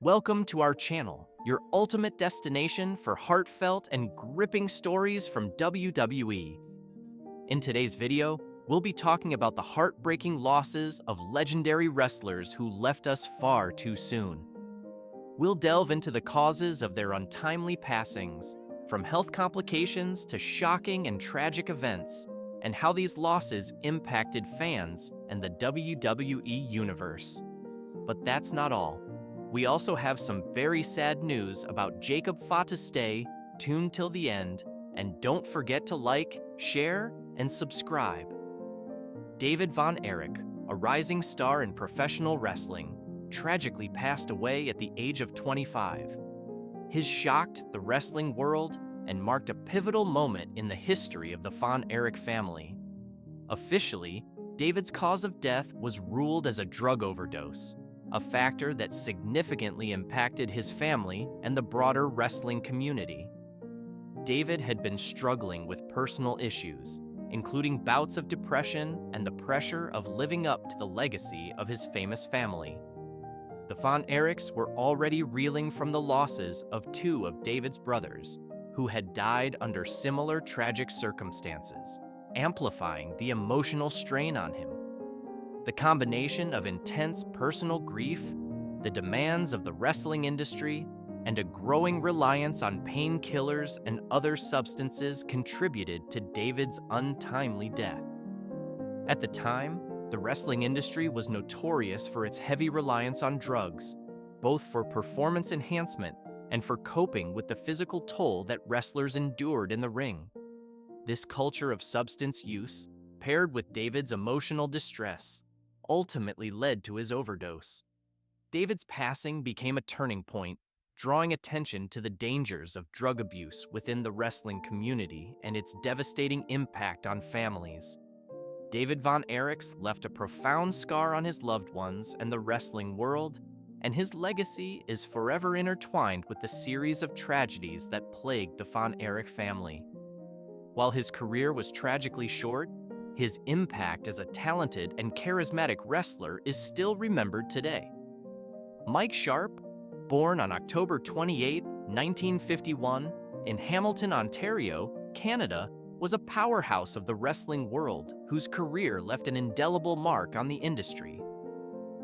Welcome to our channel, your ultimate destination for heartfelt and gripping stories from WWE. In today's video, we'll be talking about the heartbreaking losses of legendary wrestlers who left us far too soon. We'll delve into the causes of their untimely passings, from health complications to shocking and tragic events, and how these losses impacted fans and the WWE Universe. But that's not all. We also have some very sad news about Jacob Fatu. Stay tuned till the end, and don't forget to like, share, and subscribe. David Von Erich, a rising star in professional wrestling, tragically passed away at the age of 25. His shocked the wrestling world and marked a pivotal moment in the history of the Von Erich family. Officially, David's cause of death was ruled as a drug overdose, a factor that significantly impacted his family and the broader wrestling community. David had been struggling with personal issues, including bouts of depression and the pressure of living up to the legacy of his famous family. The Von Erichs were already reeling from the losses of two of David's brothers, who had died under similar tragic circumstances, amplifying the emotional strain on him. The combination of intense personal grief, the demands of the wrestling industry, and a growing reliance on painkillers and other substances contributed to David's untimely death. At the time, the wrestling industry was notorious for its heavy reliance on drugs, both for performance enhancement and for coping with the physical toll that wrestlers endured in the ring. This culture of substance use, paired with David's emotional distress, ultimately led to his overdose. David's passing became a turning point, drawing attention to the dangers of drug abuse within the wrestling community and its devastating impact on families. David Von Erichs left a profound scar on his loved ones and the wrestling world, and his legacy is forever intertwined with the series of tragedies that plagued the Von Erich family. While his career was tragically short, his impact as a talented and charismatic wrestler is still remembered today. Mike Sharp, born on October 28, 1951, in Hamilton, Ontario, Canada, was a powerhouse of the wrestling world whose career left an indelible mark on the industry.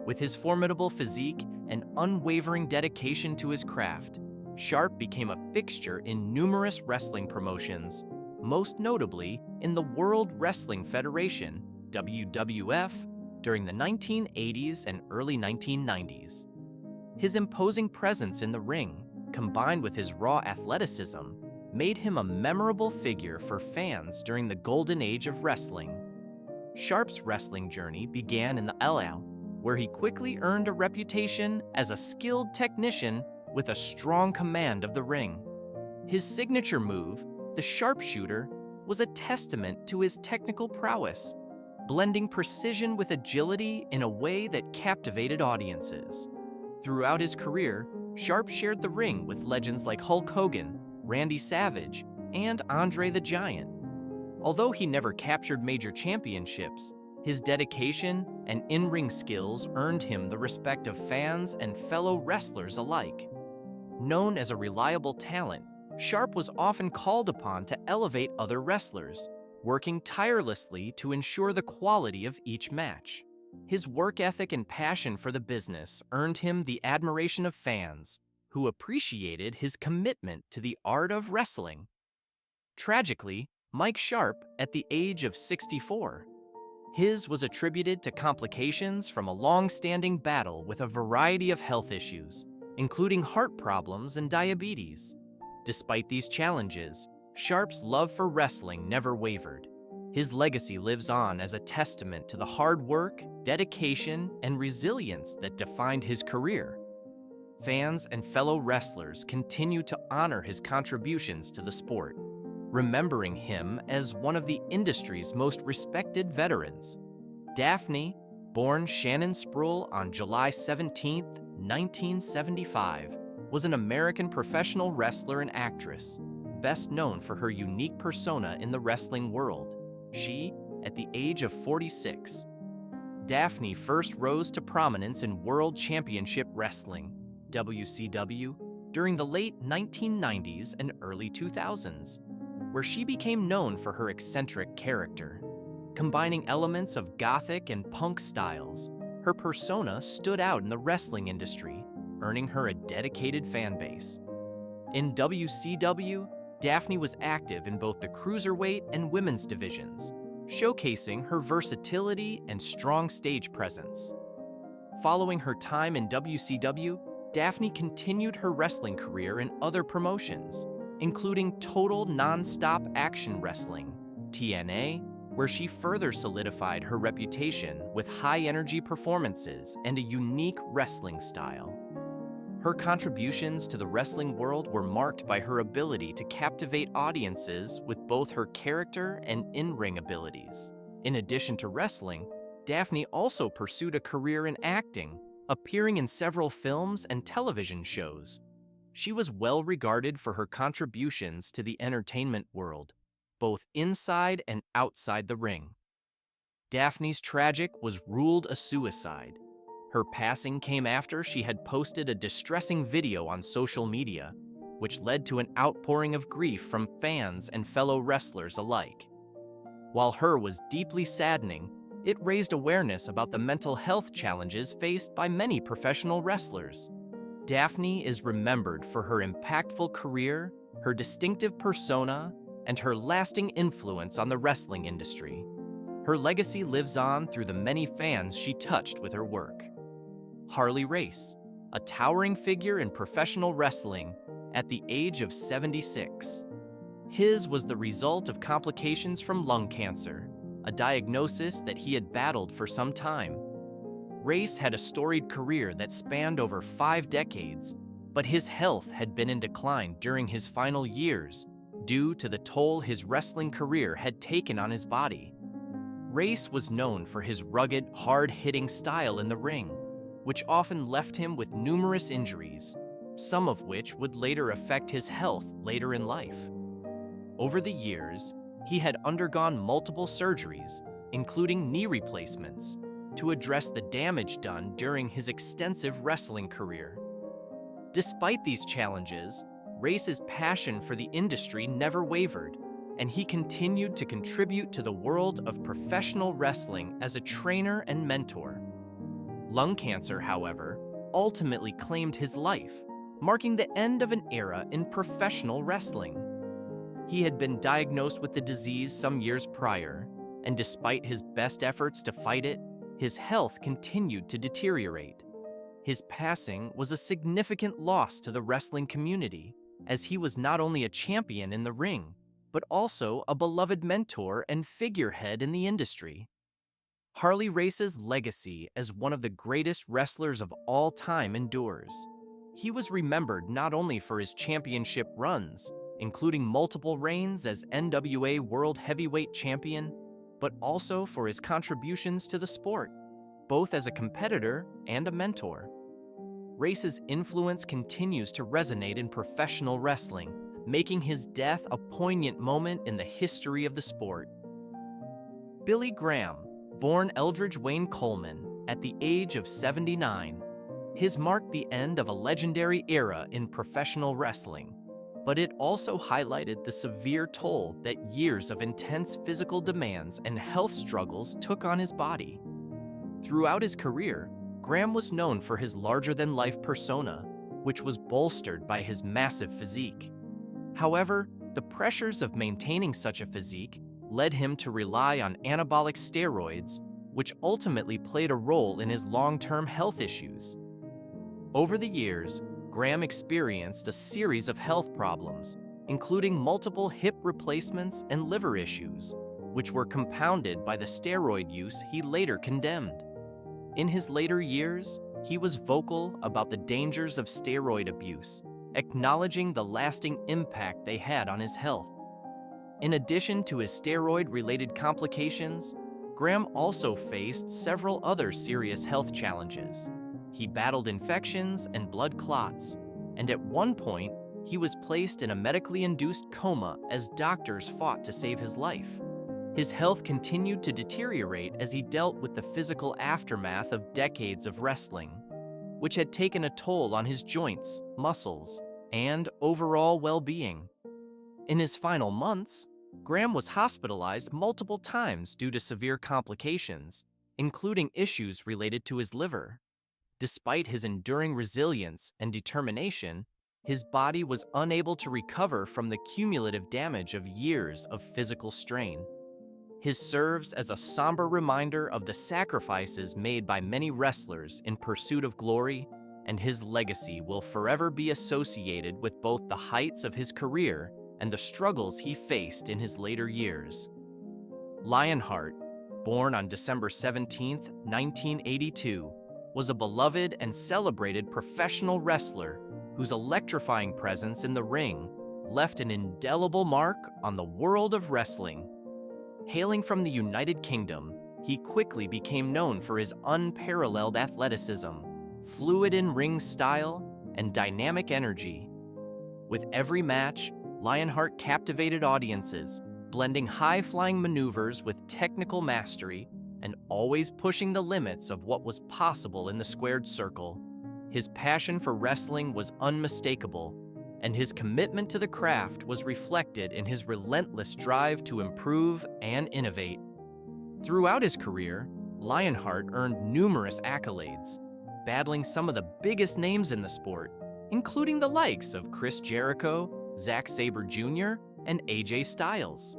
With his formidable physique and unwavering dedication to his craft, Sharp became a fixture in numerous wrestling promotions, most notably in the World Wrestling Federation, WWF, during the 1980s and early 1990s. His imposing presence in the ring, combined with his raw athleticism, made him a memorable figure for fans during the golden age of wrestling. Sharp's wrestling journey began in the LL, where he quickly earned a reputation as a skilled technician with a strong command of the ring. His signature move, the sharpshooter, was a testament to his technical prowess, blending precision with agility in a way that captivated audiences. Throughout his career, Sharp shared the ring with legends like Hulk Hogan, Randy Savage, and Andre the Giant. Although he never captured major championships, his dedication and in-ring skills earned him the respect of fans and fellow wrestlers alike. Known as a reliable talent, Sharp was often called upon to elevate other wrestlers, working tirelessly to ensure the quality of each match. His work ethic and passion for the business earned him the admiration of fans, who appreciated his commitment to the art of wrestling. Tragically, Mike Sharp, at the age of 64, his was attributed to complications from a long-standing battle with a variety of health issues, including heart problems and diabetes. Despite these challenges, Sharp's love for wrestling never wavered. His legacy lives on as a testament to the hard work, dedication, and resilience that defined his career. Fans and fellow wrestlers continue to honor his contributions to the sport, remembering him as one of the industry's most respected veterans. Daphne, born Shannon Spruill on July 17, 1975, was an American professional wrestler and actress, best known for her unique persona in the wrestling world. She, at the age of 46, Daphne first rose to prominence in World Championship Wrestling, WCW, during the late 1990s and early 2000s, where she became known for her eccentric character. Combining elements of gothic and punk styles, her persona stood out in the wrestling industry, earning her a dedicated fan base. In WCW, Daphne was active in both the cruiserweight and women's divisions, showcasing her versatility and strong stage presence. Following her time in WCW, Daphne continued her wrestling career in other promotions, including Total Non-Stop Action Wrestling, TNA, where she further solidified her reputation with high-energy performances and a unique wrestling style. Her contributions to the wrestling world were marked by her ability to captivate audiences with both her character and in-ring abilities. In addition to wrestling, Daphne also pursued a career in acting, appearing in several films and television shows. She was well regarded for her contributions to the entertainment world, both inside and outside the ring. Daphne's tragic was ruled a suicide. Her passing came after she had posted a distressing video on social media, which led to an outpouring of grief from fans and fellow wrestlers alike. While her was deeply saddening, it raised awareness about the mental health challenges faced by many professional wrestlers. Daphne is remembered for her impactful career, her distinctive persona, and her lasting influence on the wrestling industry. Her legacy lives on through the many fans she touched with her work. Harley Race, a towering figure in professional wrestling at the age of 76. His was the result of complications from lung cancer, a diagnosis that he had battled for some time. Race had a storied career that spanned over 5 decades, but his health had been in decline during his final years due to the toll his wrestling career had taken on his body. Race was known for his rugged, hard-hitting style in the ring, which often left him with numerous injuries, some of which would later affect his health later in life. Over the years, he had undergone multiple surgeries, including knee replacements, to address the damage done during his extensive wrestling career. Despite these challenges, Race's passion for the industry never wavered, and he continued to contribute to the world of professional wrestling as a trainer and mentor. Lung cancer, however, ultimately claimed his life, marking the end of an era in professional wrestling. He had been diagnosed with the disease some years prior, and despite his best efforts to fight it, his health continued to deteriorate. His passing was a significant loss to the wrestling community, as he was not only a champion in the ring, but also a beloved mentor and figurehead in the industry. Harley Race's legacy as one of the greatest wrestlers of all time endures. He was remembered not only for his championship runs, including multiple reigns as NWA World Heavyweight Champion, but also for his contributions to the sport, both as a competitor and a mentor. Race's influence continues to resonate in professional wrestling, making his death a poignant moment in the history of the sport. Billy Graham, born Eldridge Wayne Coleman at the age of 79, his marked the end of a legendary era in professional wrestling, but it also highlighted the severe toll that years of intense physical demands and health struggles took on his body. Throughout his career, Graham was known for his larger-than-life persona, which was bolstered by his massive physique. However, the pressures of maintaining such a physique led him to rely on anabolic steroids, which ultimately played a role in his long-term health issues. Over the years, Graham experienced a series of health problems, including multiple hip replacements and liver issues, which were compounded by the steroid use he later condemned. In his later years, he was vocal about the dangers of steroid abuse, acknowledging the lasting impact they had on his health. In addition to his steroid-related complications, Graham also faced several other serious health challenges. He battled infections and blood clots, and at one point, he was placed in a medically induced coma as doctors fought to save his life. His health continued to deteriorate as he dealt with the physical aftermath of decades of wrestling. which had taken a toll on his joints, muscles, and overall well-being. In his final months, Graham was hospitalized multiple times due to severe complications, including issues related to his liver. Despite his enduring resilience and determination, his body was unable to recover from the cumulative damage of years of physical strain. His serves as a somber reminder of the sacrifices made by many wrestlers in pursuit of glory, and his legacy will forever be associated with both the heights of his career and the struggles he faced in his later years. Lionheart, born on December 17, 1982, was a beloved and celebrated professional wrestler whose electrifying presence in the ring left an indelible mark on the world of wrestling. Hailing from the United Kingdom, he quickly became known for his unparalleled athleticism, fluid in-ring style, and dynamic energy. With every match, Lionheart captivated audiences, blending high-flying maneuvers with technical mastery and always pushing the limits of what was possible in the squared circle. His passion for wrestling was unmistakable, and his commitment to the craft was reflected in his relentless drive to improve and innovate. Throughout his career, Lionheart earned numerous accolades, battling some of the biggest names in the sport, including the likes of Chris Jericho, Zack Sabre Jr., and AJ Styles.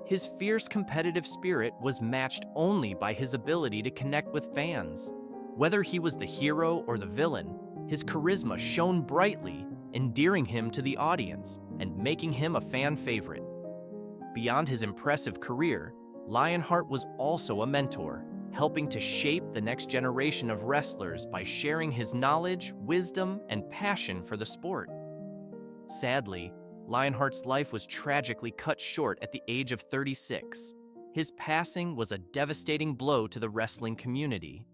His fierce competitive spirit was matched only by his ability to connect with fans. Whether he was the hero or the villain, his charisma shone brightly, endearing him to the audience and making him a fan favorite. Beyond his impressive career, Lionheart was also a mentor, helping to shape the next generation of wrestlers by sharing his knowledge, wisdom, and passion for the sport. Sadly, Lionheart's life was tragically cut short at the age of 36. His passing was a devastating blow to the wrestling community.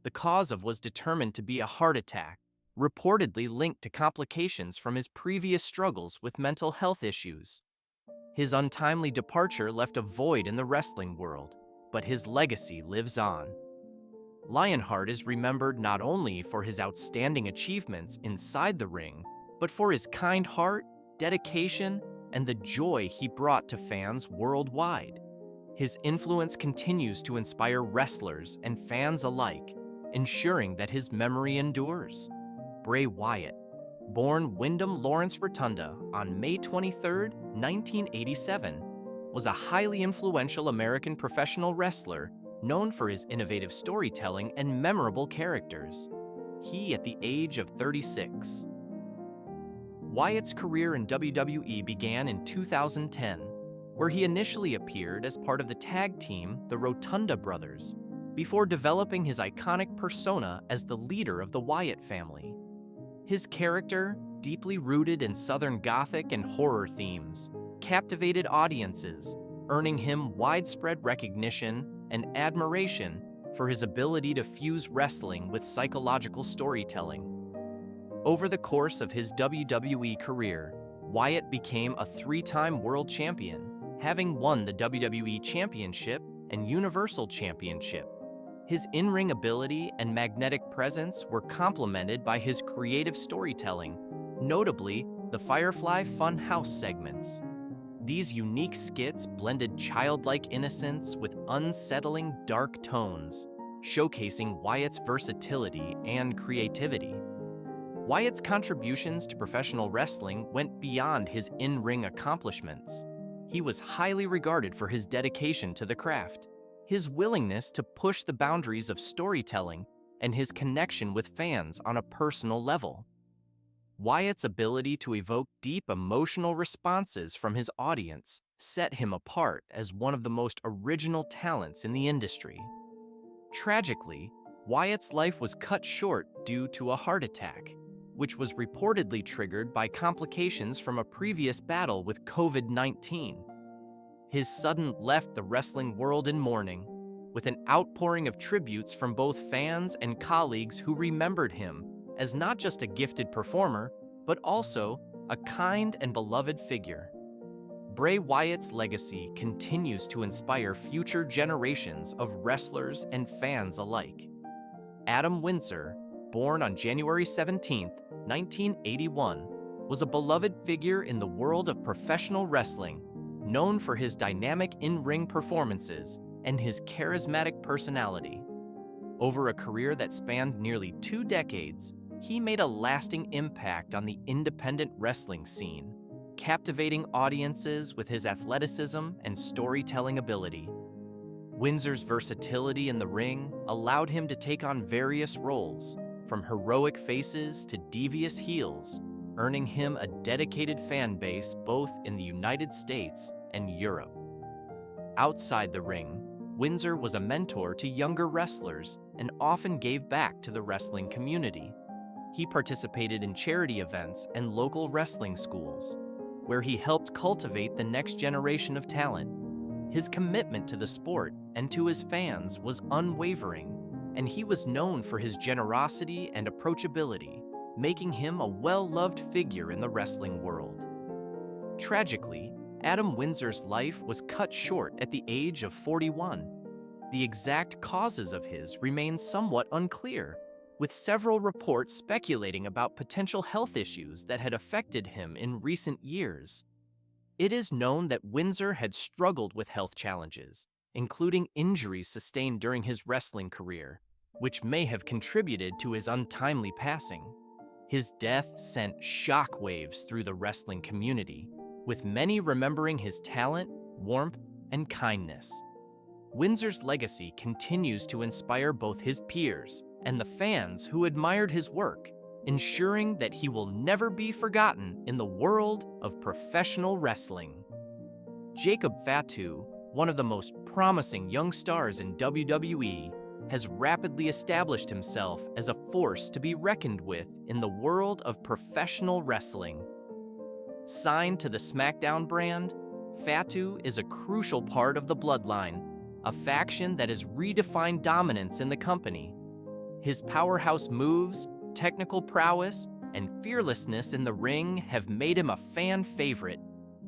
The cause of was determined to be a heart attack, reportedly linked to complications from his previous struggles with mental health issues. His untimely departure left a void in the wrestling world, but his legacy lives on. Lionheart is remembered not only for his outstanding achievements inside the ring, but for his kind heart, dedication, and the joy he brought to fans worldwide. His influence continues to inspire wrestlers and fans alike, ensuring that his memory endures. Bray Wyatt, born Wyndham Lawrence Rotunda on May 23, 1987, was a highly influential American professional wrestler known for his innovative storytelling and memorable characters. He at the age of 36. Wyatt's career in WWE began in 2010, where he initially appeared as part of the tag team, the Rotunda Brothers, before developing his iconic persona as the leader of the Wyatt family. His character, deeply rooted in Southern Gothic and horror themes, captivated audiences, earning him widespread recognition and admiration for his ability to fuse wrestling with psychological storytelling. Over the course of his WWE career, Wyatt became a three-time world champion, having won the WWE Championship and Universal Championship. His in-ring ability and magnetic presence were complemented by his creative storytelling, notably the Firefly Fun House segments. These unique skits blended childlike innocence with unsettling dark tones, showcasing Wyatt's versatility and creativity. Wyatt's contributions to professional wrestling went beyond his in-ring accomplishments. He was highly regarded for his dedication to the craft, his willingness to push the boundaries of storytelling, and his connection with fans on a personal level. Wyatt's ability to evoke deep emotional responses from his audience set him apart as one of the most original talents in the industry. Tragically, Wyatt's life was cut short due to a heart attack, which was reportedly triggered by complications from a previous battle with COVID-19. His sudden left the wrestling world in mourning, with an outpouring of tributes from both fans and colleagues who remembered him as not just a gifted performer, but also a kind and beloved figure. Bray Wyatt's legacy continues to inspire future generations of wrestlers and fans alike. Adam Windsor, born on January 17, 1981, was a beloved figure in the world of professional wrestling, known for his dynamic in-ring performances and his charismatic personality. Over a career that spanned nearly 2 decades, he made a lasting impact on the independent wrestling scene, captivating audiences with his athleticism and storytelling ability. Windsor's versatility in the ring allowed him to take on various roles, from heroic faces to devious heels, earning him a dedicated fan base both in the United States and Europe. Outside the ring, Windsor was a mentor to younger wrestlers and often gave back to the wrestling community. He participated in charity events and local wrestling schools, where he helped cultivate the next generation of talent. His commitment to the sport and to his fans was unwavering, and he was known for his generosity and approachability, making him a well-loved figure in the wrestling world. Tragically, Adam Windsor's life was cut short at the age of 41. The exact causes of his remain somewhat unclear, with several reports speculating about potential health issues that had affected him in recent years. It is known that Windsor had struggled with health challenges, including injuries sustained during his wrestling career, which may have contributed to his untimely passing. His death sent shockwaves through the wrestling community, with many remembering his talent, warmth, and kindness. Windsor's legacy continues to inspire both his peers and the fans who admired his work, ensuring that he will never be forgotten in the world of professional wrestling. Jacob Fatu, one of the most promising young stars in WWE, has rapidly established himself as a force to be reckoned with in the world of professional wrestling. Signed to the SmackDown brand, Fatu is a crucial part of the Bloodline, a faction that has redefined dominance in the company. His powerhouse moves, technical prowess, and fearlessness in the ring have made him a fan favorite,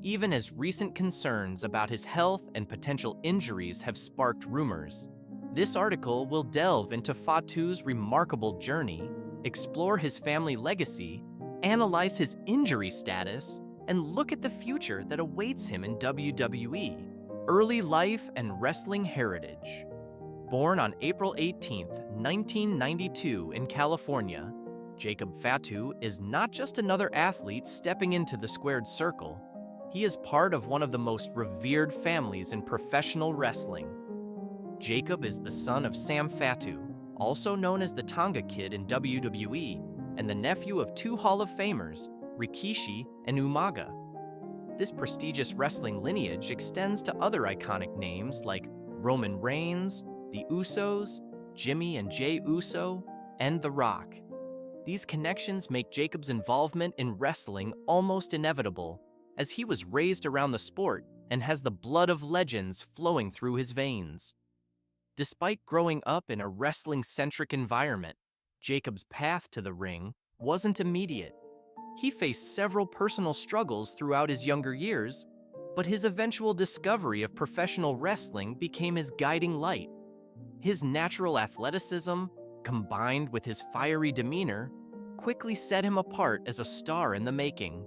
even as recent concerns about his health and potential injuries have sparked rumors. This article will delve into Fatu's remarkable journey, explore his family legacy, analyze his injury status, and look at the future that awaits him in WWE. Early life and wrestling heritage. Born on April 18, 1992 in California, Jacob Fatu is not just another athlete stepping into the squared circle. He is part of one of the most revered families in professional wrestling. Jacob is the son of Sam Fatu, also known as the Tonga Kid in WWE, and the nephew of 2 Hall of Famers, Rikishi and Umaga. This prestigious wrestling lineage extends to other iconic names like Roman Reigns, the Usos, Jimmy and Jey Uso, and The Rock. These connections make Jacob's involvement in wrestling almost inevitable, as he was raised around the sport and has the blood of legends flowing through his veins. Despite growing up in a wrestling-centric environment, Jacob's path to the ring wasn't immediate. He faced several personal struggles throughout his younger years, but his eventual discovery of professional wrestling became his guiding light. His natural athleticism, combined with his fiery demeanor, quickly set him apart as a star in the making.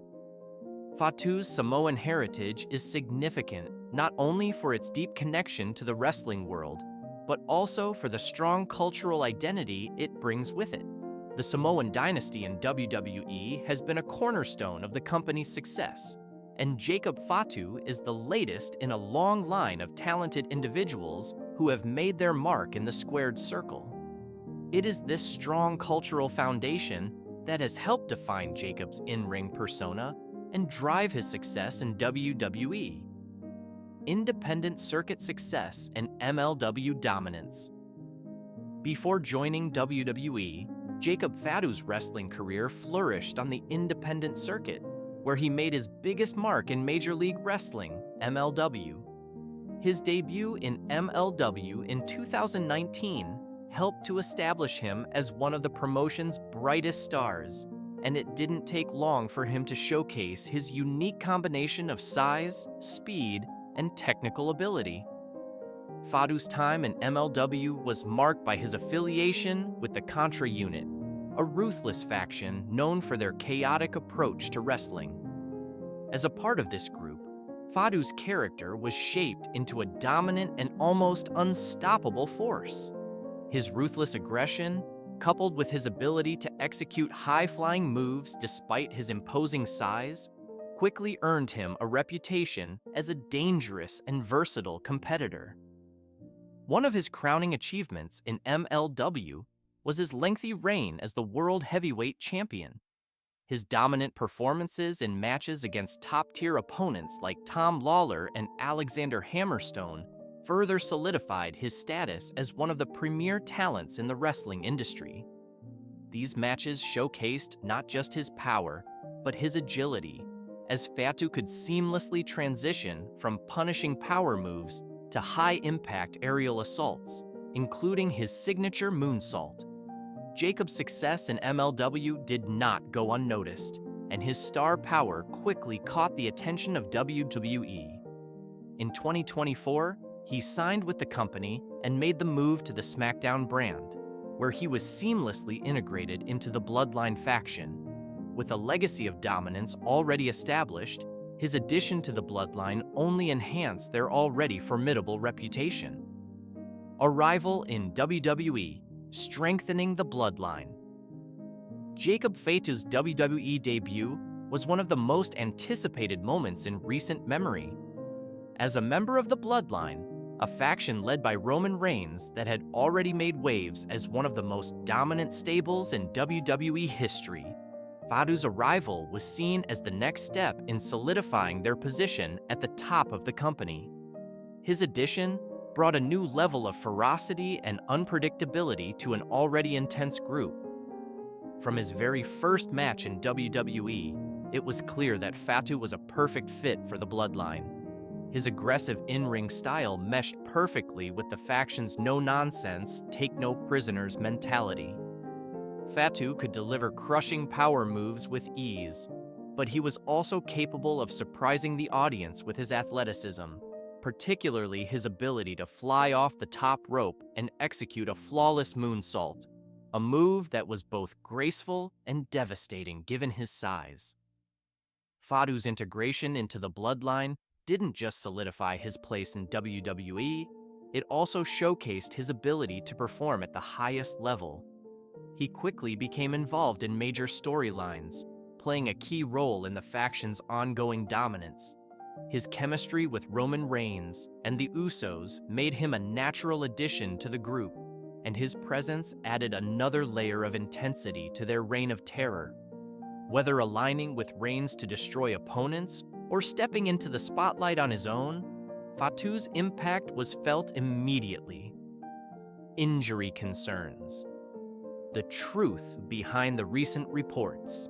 Fatu's Samoan heritage is significant not only for its deep connection to the wrestling world, but also for the strong cultural identity it brings with it. The Samoan dynasty in WWE has been a cornerstone of the company's success, and Jacob Fatu is the latest in a long line of talented individuals who have made their mark in the squared circle. It is this strong cultural foundation that has helped define Jacob's in-ring persona and drive his success in WWE. Independent circuit success and MLW dominance. Before joining WWE, Jacob Fatu's wrestling career flourished on the independent circuit, where he made his biggest mark in Major League Wrestling, MLW. His debut in MLW in 2019 helped to establish him as one of the promotion's brightest stars, and it didn't take long for him to showcase his unique combination of size, speed, and technical ability. Fatu's time in MLW was marked by his affiliation with the Contra Unit, a ruthless faction known for their chaotic approach to wrestling. As a part of this group, Fatu's character was shaped into a dominant and almost unstoppable force. His ruthless aggression, coupled with his ability to execute high-flying moves despite his imposing size, quickly earned him a reputation as a dangerous and versatile competitor. One of his crowning achievements in MLW was his lengthy reign as the World Heavyweight Champion. His dominant performances in matches against top-tier opponents like Tom Lawler and Alexander Hammerstone further solidified his status as one of the premier talents in the wrestling industry. These matches showcased not just his power, but his agility, as Fatu could seamlessly transition from punishing power moves to high-impact aerial assaults, including his signature moonsault. Jacob's success in MLW did not go unnoticed, and his star power quickly caught the attention of WWE. In 2024, he signed with the company and made the move to the SmackDown brand, where he was seamlessly integrated into the Bloodline faction. With a legacy of dominance already established, his addition to the Bloodline only enhanced their already formidable reputation. Arrival in WWE, strengthening the Bloodline. Jacob Fatu's WWE debut was one of the most anticipated moments in recent memory. As a member of the Bloodline, a faction led by Roman Reigns that had already made waves as one of the most dominant stables in WWE history, Fatu's arrival was seen as the next step in solidifying their position at the top of the company. His addition brought a new level of ferocity and unpredictability to an already intense group. From his very first match in WWE, it was clear that Fatu was a perfect fit for the Bloodline. His aggressive in-ring style meshed perfectly with the faction's no-nonsense, take-no-prisoners mentality. Fatu could deliver crushing power moves with ease, but he was also capable of surprising the audience with his athleticism, particularly his ability to fly off the top rope and execute a flawless moonsault, a move that was both graceful and devastating given his size. Fatu's integration into the Bloodline didn't just solidify his place in WWE, it also showcased his ability to perform at the highest level. He quickly became involved in major storylines, playing a key role in the faction's ongoing dominance. His chemistry with Roman Reigns and the Usos made him a natural addition to the group, and his presence added another layer of intensity to their reign of terror. Whether aligning with Reigns to destroy opponents or stepping into the spotlight on his own, Fatu's impact was felt immediately. Injury concerns. The truth behind the recent reports.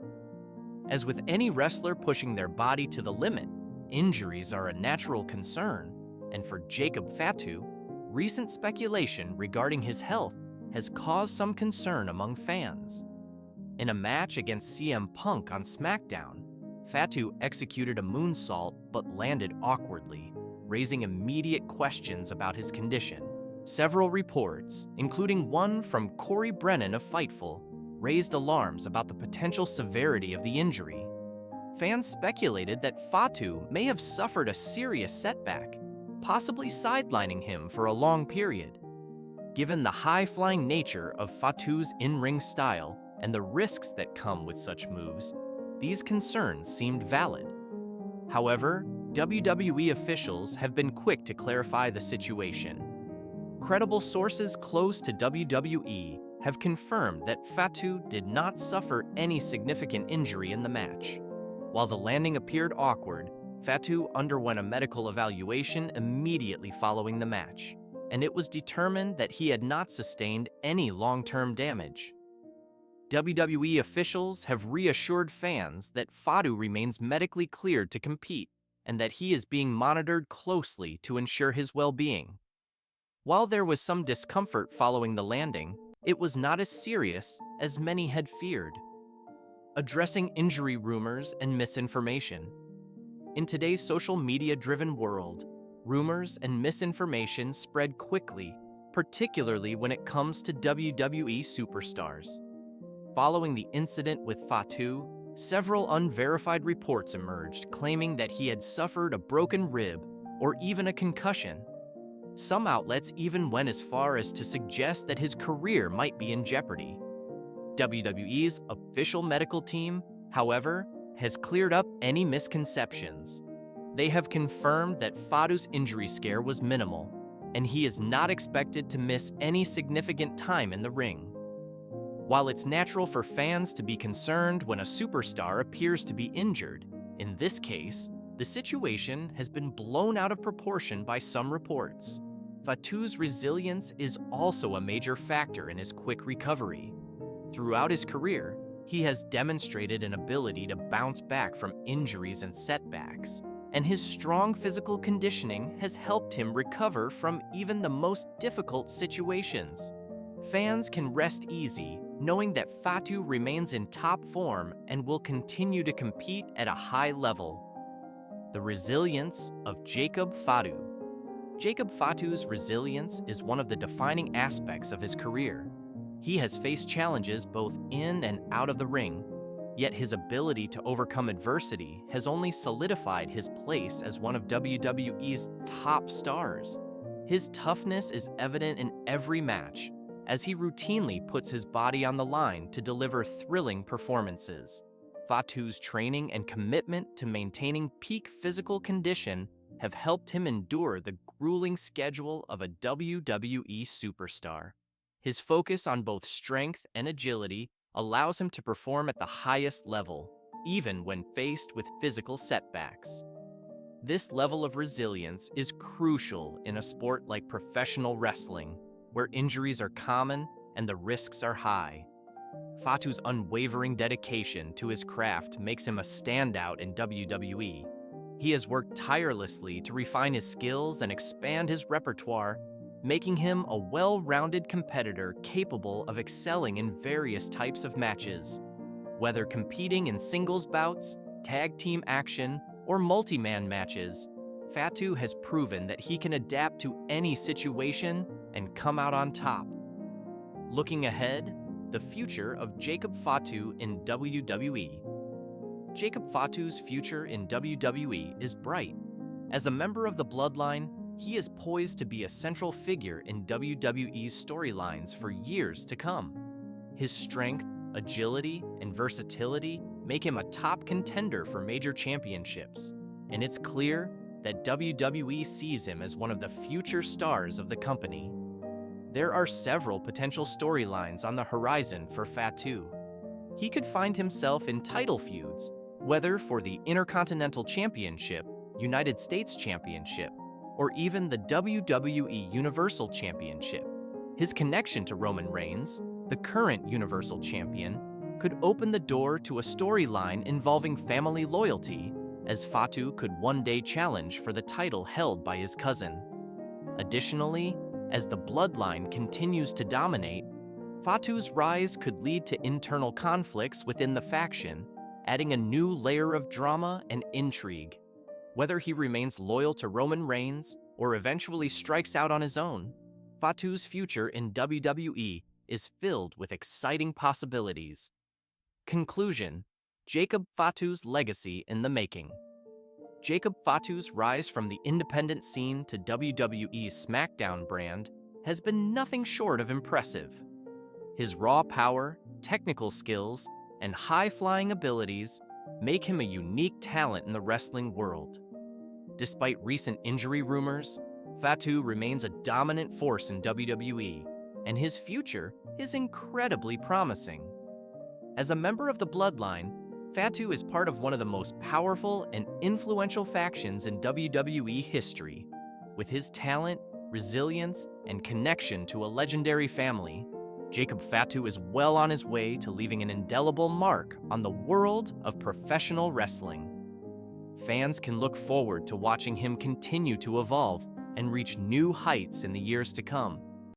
As with any wrestler pushing their body to the limit, injuries are a natural concern, and for Jacob Fatu, recent speculation regarding his health has caused some concern among fans. In a match against CM Punk on SmackDown, Fatu executed a moonsault but landed awkwardly, raising immediate questions about his condition. Several reports, including one from Corey Brennan of Fightful, raised alarms about the potential severity of the injury. Fans speculated that Fatu may have suffered a serious setback, possibly sidelining him for a long period. Given the high-flying nature of Fatu's in-ring style and the risks that come with such moves, these concerns seemed valid. However, WWE officials have been quick to clarify the situation. Credible sources close to WWE have confirmed that Fatu did not suffer any significant injury in the match. While the landing appeared awkward, Fatu underwent a medical evaluation immediately following the match, and it was determined that he had not sustained any long-term damage. WWE officials have reassured fans that Fatu remains medically cleared to compete and that he is being monitored closely to ensure his well-being. While there was some discomfort following the landing, it was not as serious as many had feared. Addressing injury rumors and misinformation. In today's social media-driven world, rumors and misinformation spread quickly, particularly when it comes to WWE superstars. Following the incident with Fatu, several unverified reports emerged claiming that he had suffered a broken rib or even a concussion. Some outlets even went as far as to suggest that his career might be in jeopardy. WWE's official medical team, however, has cleared up any misconceptions. They have confirmed that Fatu's injury scare was minimal, and he is not expected to miss any significant time in the ring. While it's natural for fans to be concerned when a superstar appears to be injured, in this case, the situation has been blown out of proportion by some reports. Fatu's resilience is also a major factor in his quick recovery. Throughout his career, he has demonstrated an ability to bounce back from injuries and setbacks, and his strong physical conditioning has helped him recover from even the most difficult situations. Fans can rest easy knowing that Fatu remains in top form and will continue to compete at a high level. The resilience of Jacob Fatu. Jacob Fatu's resilience is one of the defining aspects of his career. He has faced challenges both in and out of the ring, yet his ability to overcome adversity has only solidified his place as one of WWE's top stars. His toughness is evident in every match, as he routinely puts his body on the line to deliver thrilling performances. Fatu's training and commitment to maintaining peak physical condition have helped him endure the grueling schedule of a WWE superstar. His focus on both strength and agility allows him to perform at the highest level, even when faced with physical setbacks. This level of resilience is crucial in a sport like professional wrestling, where injuries are common and the risks are high. Fatu's unwavering dedication to his craft makes him a standout in WWE. He has worked tirelessly to refine his skills and expand his repertoire, making him a well-rounded competitor capable of excelling in various types of matches. Whether competing in singles bouts, tag team action, or multi-man matches, Fatu has proven that he can adapt to any situation and come out on top. Looking ahead, the future of Jacob Fatu in WWE. Jacob Fatu's future in WWE is bright. As a member of the Bloodline, he is poised to be a central figure in WWE's storylines for years to come. His strength, agility, and versatility make him a top contender for major championships, and it's clear that WWE sees him as one of the future stars of the company. There are several potential storylines on the horizon for Fatu. He could find himself in title feuds, whether for the Intercontinental Championship, United States Championship, or even the WWE Universal Championship. His connection to Roman Reigns, the current Universal Champion, could open the door to a storyline involving family loyalty, as Fatu could one day challenge for the title held by his cousin. Additionally, as the Bloodline continues to dominate, Fatu's rise could lead to internal conflicts within the faction, adding a new layer of drama and intrigue. Whether he remains loyal to Roman Reigns or eventually strikes out on his own, Fatu's future in WWE is filled with exciting possibilities. Conclusion: Jacob Fatu's legacy in the making. Jacob Fatu's rise from the independent scene to WWE's SmackDown brand has been nothing short of impressive. His raw power, technical skills, and high-flying abilities make him a unique talent in the wrestling world. Despite recent injury rumors, Fatu remains a dominant force in WWE, and his future is incredibly promising. As a member of the Bloodline, Fatu is part of one of the most powerful and influential factions in WWE history. With his talent, resilience, and connection to a legendary family, Jacob Fatu is well on his way to leaving an indelible mark on the world of professional wrestling. Fans can look forward to watching him continue to evolve and reach new heights in the years to come.